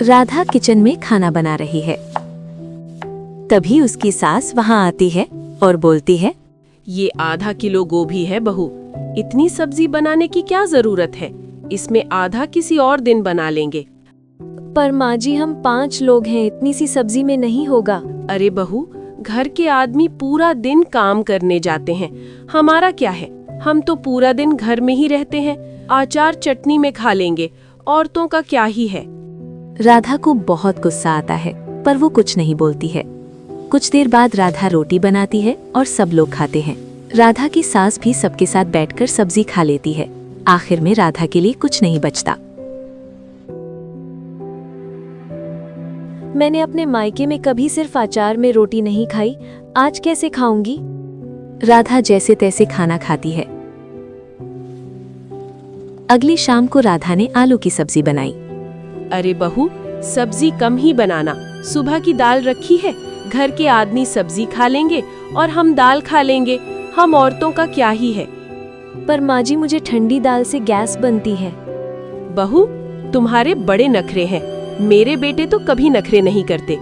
Radha kitchen में खाना बना रही है। तभी उसकी सास वहां आती है और बोलती है, ये आधा किलो गोभी है बहू, इतनी सब्जी बनाने की क्या जरूरत है, इसमें आधा किसी और दिन बना लेंगे। पर माँ जी हम 5 लोग हैं, इतनी सी सब्जी में नहीं होगा। अरे बहू, घर के आदमी पूरा दिन काम करने जाते हैं, हमारा क्या है, हम तो पूरा दिन घर में ही रहते हैं, अचार चटनी में खा लेंगे, औरतों का क्या ही है। राधा को बहुत गुस्सा आता है पर वो कुछ नहीं बोलती है। कुछ देर बाद राधा रोटी बनाती है और सब लोग खाते हैं। राधा की सास भी सबके साथ बैठकर सब्जी खा लेती है। आखिर में राधा के लिए कुछ नहीं बचता। मैंने अपने मायके में कभी सिर्फ अचार में रोटी नहीं खाई, आज कैसे खाऊंगी। राधा जैसे तैसे खाना खाती है। अगली शाम को राधा ने आलू की सब्जी बनाई। अरे बहू, सब्जी कम ही बनाना, सुबह की दाल रखी है, घर के आदमी सब्जी खा लेंगे और हम दाल खा लेंगे, हम औरतों का क्या ही है। पर माँ जी मुझे ठंडी दाल से गैस बनती है। बहू, तुम्हारे बड़े नखरे हैं, मेरे बेटे तो कभी नखरे नहीं करते।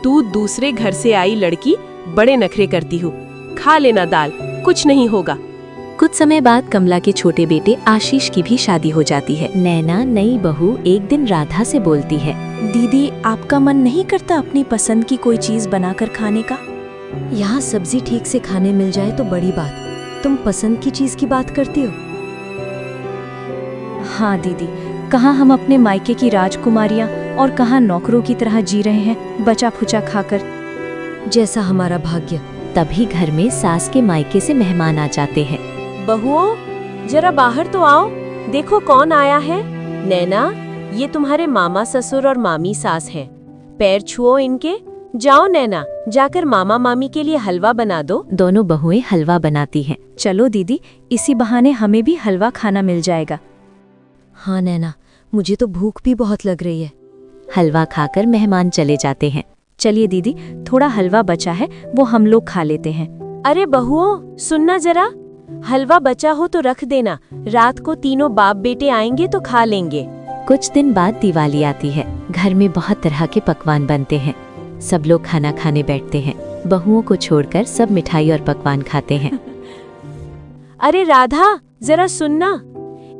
तू दूसरे घर से आई लड़की, बड़े नखरे करती हूँ, खा लेना दाल, कुछ नहीं होगा। कुछ समय बाद कमला के छोटे बेटे आशीष की भी शादी हो जाती है। नैना नई बहू एक दिन राधा से बोलती है, दीदी आपका मन नहीं करता अपनी पसंद की कोई चीज बनाकर खाने का? यहाँ सब्जी ठीक से खाने मिल जाए तो बड़ी बात, तुम पसंद की चीज की बात करती हो। हाँ दीदी, कहाँ हम अपने मायके की राजकुमारियाँ और कहाँ नौकरों की तरह जी रहे हैं, बचा फुचा खाकर। जैसा हमारा भाग्य। तभी घर में सास के मायके से मेहमान आ जाते हैं। बहुओं, जरा बाहर तो आओ, देखो कौन आया है। नैना, ये तुम्हारे मामा ससुर और मामी सास हैं, पैर छुओ इनके। जाओ नैना, जाकर मामा मामी के लिए हलवा बना दो। दोनों बहुएं हलवा बनाती हैं। चलो दीदी, इसी बहाने हमें भी हलवा खाना मिल जाएगा। हाँ नैना, मुझे तो भूख भी बहुत लग रही है। हलवा खाकर मेहमान चले जाते हैं। चलिए दीदी, थोड़ा हलवा बचा है, वो हम लोग खा लेते हैं। अरे बहुओं, सुनना जरा, हलवा बचा हो तो रख देना, रात को तीनों बाप बेटे आएंगे तो खा लेंगे। कुछ दिन बाद दिवाली आती है। घर में बहुत तरह के पकवान बनते हैं। सब लोग खाना खाने बैठते हैं। बहुओं को छोड़कर सब मिठाई और पकवान खाते हैं। अरे राधा, जरा सुनना,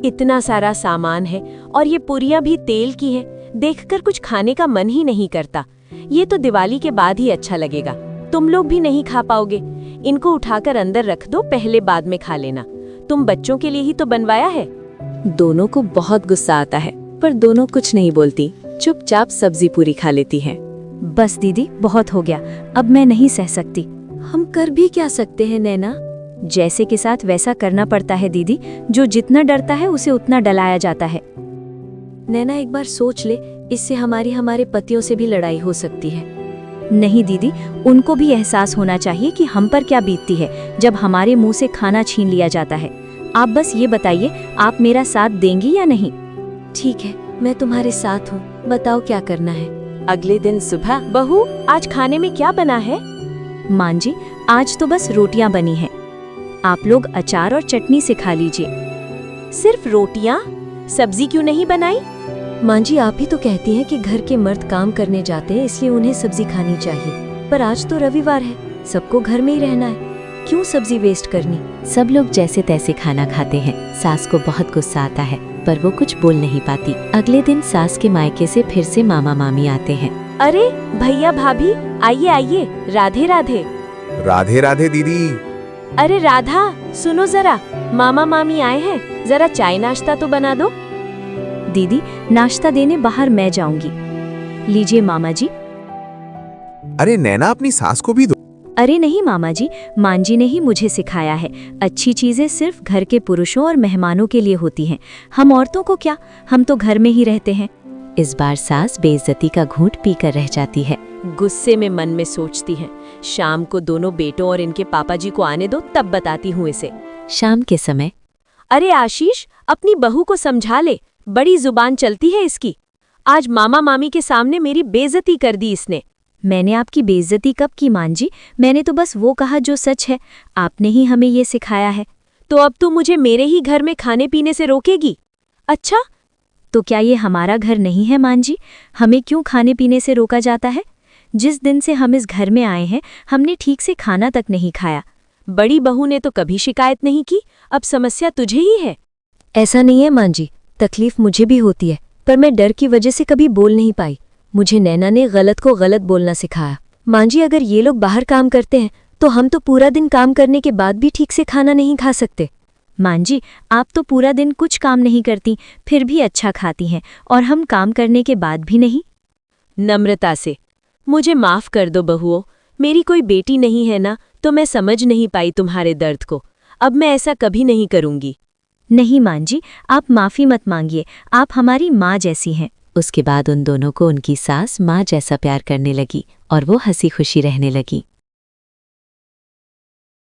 इतना सारा सामान है और ये पुरियां भी तेल की है, देखकर कुछ खाने का मन ही नहीं करता। ये तो दिवाली के बाद ही अच्छा लगेगा, तुम लोग भी नहीं खा पाओगे। इनको उठाकर अंदर रख दो, पहले बाद में खा लेना, तुम बच्चों के लिए ही तो बनवाया है। दोनों को बहुत गुस्सा आता है पर दोनों कुछ नहीं बोलती, चुपचाप सब्जी पूरी खा लेती हैं। बस दीदी, बहुत हो गया, अब मैं नहीं सह सकती। हम कर भी क्या सकते हैं नैना? जैसे के साथ वैसा करना पड़ता है दीदी, जो जितना डरता है उसे उतना डलाया जाता है। नैना एक बार सोच ले, इससे हमारे पतियों से भी लड़ाई हो सकती है। नहीं दीदी, उनको भी एहसास होना चाहिए कि हम पर क्या बीतती है जब हमारे मुंह से खाना छीन लिया जाता है। आप बस ये बताइए, आप मेरा साथ देंगी या नहीं? ठीक है, मैं तुम्हारे साथ हूँ, बताओ क्या करना है। अगले दिन सुबह, बहू आज खाने में क्या बना है? माँ जी, आज तो बस रोटियां बनी हैं। आप लोग अचार और चटनी से खा लीजिए। सिर्फ रोटियां, सब्जी क्यों नहीं बनाई? माँ जी, आप ही तो कहती हैं कि घर के मर्द काम करने जाते हैं इसलिए उन्हें सब्जी खानी चाहिए, पर आज तो रविवार है, सबको घर में ही रहना है, क्यों सब्जी वेस्ट करनी। सब लोग जैसे तैसे खाना खाते हैं। सास को बहुत गुस्सा आता है पर वो कुछ बोल नहीं पाती। अगले दिन सास के मायके से फिर से मामा मामी आते हैं। अरे भैया भाभी, आइए आइए, राधे राधे। राधे राधे दीदी। अरे राधा, सुनो जरा, मामा मामी आए हैं, जरा चाय नाश्ता तो बना दो। दीदी, नाश्ता देने बाहर मैं जाऊंगी। लीजिए मामा जी। अरे नैना, अपनी सास को भी दो। अरे नहीं मामा जी, मां जी ने ही मुझे सिखाया है, अच्छी चीजें सिर्फ घर के पुरुषों और मेहमानों के लिए होती हैं, हम औरतों को क्या, हम तो घर में ही रहते हैं। इस बार सास बेइज्जती का घूंट पीकर रह जाती है। गुस्से में मन में सोचती है, शाम को दोनों बेटों और इनके पापा जी को आने दो, तब बताती हूँ इसे। शाम के समय, अरे आशीष, अपनी बहू को समझा ले, बड़ी जुबान चलती है इसकी। आज मामा मामी के सामने मेरी बेइज्जती कर दी इसने। मैंने आपकी बेइज्जती कब की मां जी? मैंने तो बस वो कहा जो सच है, आपने ही हमें ये सिखाया है। तो अब तू मुझे मेरे ही घर में खाने पीने से रोकेगी? अच्छा, तो क्या ये हमारा घर नहीं है मान जी? हमें क्यों खाने पीने से रोका जाता है? जिस दिन से हम इस घर में आए हैं हमने ठीक से खाना तक नहीं खाया। बड़ी बहू ने तो कभी शिकायत नहीं की, अब समस्या तुझे ही है। ऐसा नहीं है मां जी, तकलीफ मुझे भी होती है, पर मैं डर की वजह से कभी बोल नहीं पाई। मुझे नैना ने गलत को गलत बोलना सिखाया। मां जी, अगर ये लोग बाहर काम करते हैं तो हम तो पूरा दिन काम करने के बाद भी ठीक से खाना नहीं खा सकते। मान जी, आप तो पूरा दिन कुछ काम नहीं करती फिर भी अच्छा खाती हैं, और हम काम करने के बाद भी नहीं। नम्रता से, मुझे माफ कर दो बहुओं, मेरी कोई बेटी नहीं है ना, तो मैं समझ नहीं पाई तुम्हारे दर्द को। अब मैं ऐसा कभी नहीं करूंगी। नहीं मान जी, आप माफ़ी मत मांगिए, आप हमारी माँ जैसी हैं। उसके बाद उन दोनों को उनकी सास माँ जैसा प्यार करने लगी और वो हंसी खुशी रहने लगी।